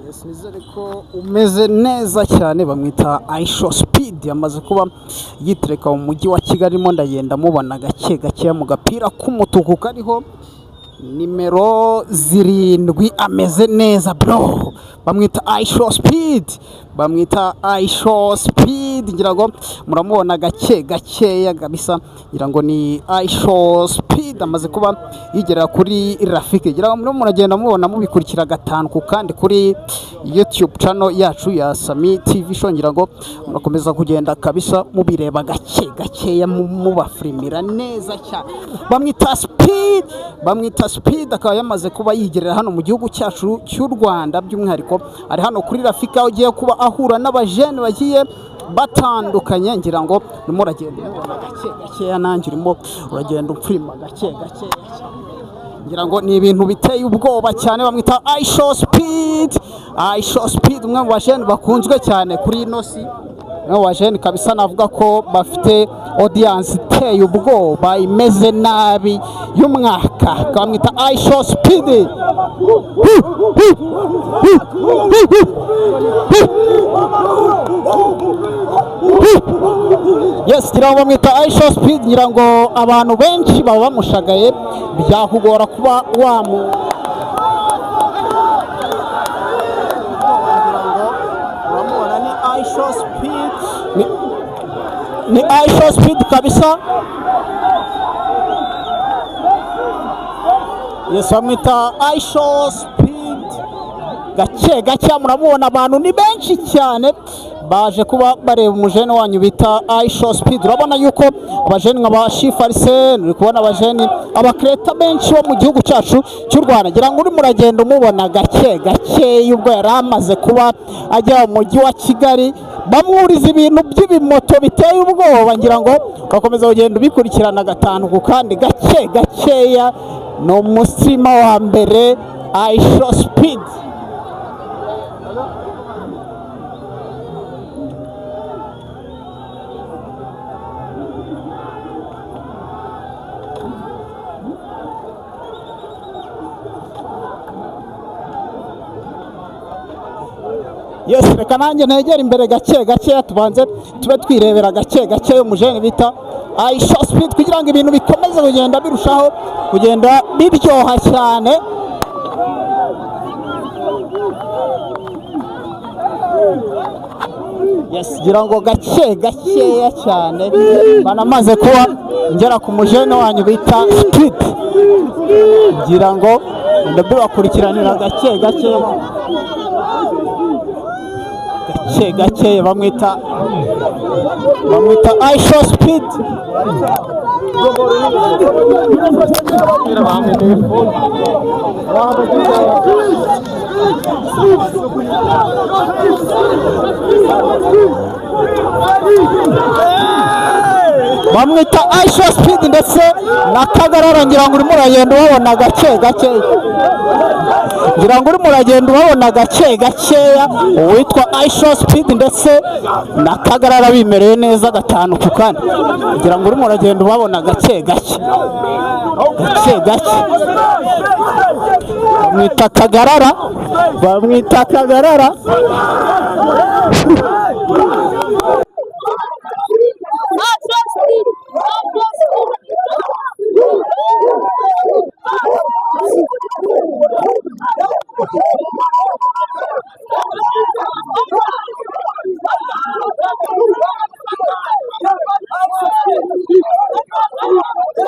Yes, nizere ko umeze neza cyane. Bamwita ISHOWSPEED, yamaze kuba yitreka mu mujyi wa Kigali. Mo ndagenda mubona gake gake mu gapira k'umutuku kariho nimero 7. Ameze neza bro. Bamwita ISHOWSPEED, bamwita ISHOWSPEED. Ngira ngo muramubona gake gakeya kabisa, ngira ngo ni ISHOWSPEED. Amaze kuba yigera kuri Rafiki. Ngira ngo muragenda mubona mubikurikira gatanu ku kandi kuri YouTube channel yacu ya Sami TV Show. Ngira ngo murakomeza kugenda kabisa mubireba gake gakeya mubafrimira neza cyane. Bamwita Speed, bamwita Speed. Akaba yamaze kuba yigerera hano mu gihugu cyacu cy'u Rwanda, by'umwihariko ari hano kuri Rafika, ugiye kuba ahura n'abajene bagiye batandukanye. Ngira ngo nimuragenda mubona gake gakeya, nanjye urimo uragenda upfirima gake gake. Ngira ngo ni ibintu biteye ubwoba cyane. Bamwita ISHOWSPEED, ISHOWSPEED, umwe mu bajene bakunzwe cyane kuri ino si. Wajeni kabisa, navuga ko bafite audience iteye ubwoba, imeze nabi y'umwaka. Bamwita ISHOWSPEED. Yes, ngira ngo bamwita ISHOWSPEED. Ngira ngo abantu benshi baba bamushagaye, byakugora kuba ISHOWSPEED, ni ISHOWSPEED kabisa. Yes, bamwita ISHOWSPEED gake gake. Muramubona abantu ni benshi cyane baje kuba bareba umujene wanyu bita ISHOWSPEED. Urabona yuko abajene nk'aba Shifarisen, uri kubona abajene abakreta benshi bo mu gihugu cyacu cy'u Rwanda. Ngira ngo uri muragenda umubona gake gake, ubwo yari amaze kuba ajya mu mujyi wa Kigali. Bamwuriza ibintu by'ibimoto biteye ubwoba. Ngira ngo bakomeza kugenda ubikurikirana gatanu ku kandi gake gakeya. ni umusima wa mbere ISHOWSPEED. Yes, reka nanjye ntegera imbere gake gake, tubanze tube twirebera gake gake umujene bita ISHOWSPEED, kugira ngo ibintu bikomeze kugenda birushaho kugenda biryoha cyane. Yes, gira ngo gake gakeya cyane banamaze kuba ngera ku mujene wanyu bita Speed. Gira ngo ndabakurikiranira gake gake gake gake. Bamwita ISHOWSPEED. Bamwita ISHOWSPEED ndetse na Kagarara. Ngira ngo urimo uragenda ubabona gake gake, ngira ngo urimo uragenda ubabona gake gakeya. Uwitwa ISHOWSPEED ndetse na Kagarara bimereye neza gatanu ku kandi. Ngira ngo urimo uragenda ubabona gake gake gake gake. Bamwita Kagarara, bamwita Kagarara.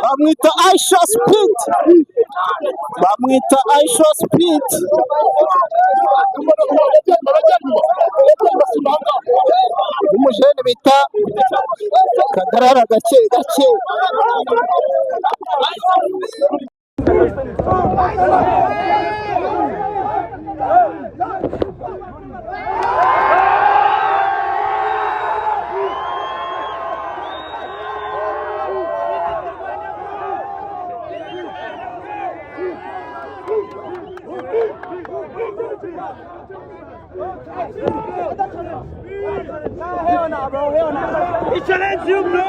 Bamwita ISHOWSPEED, bamwita ISHOWSPEED. Umujene bita Kagarara gake gake. He challenge you, bro.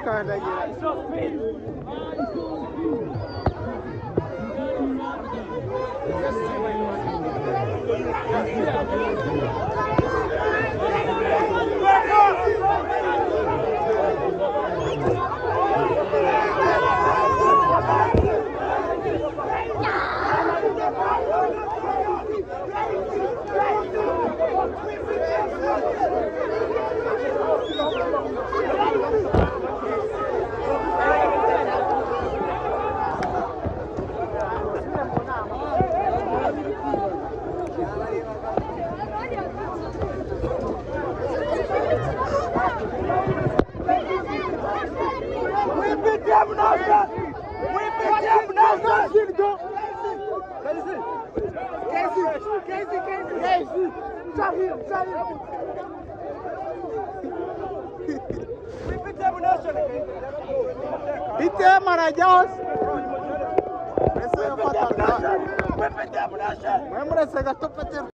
bakandagira. Biteye marajyaho ese yafataga mwe murese gato petero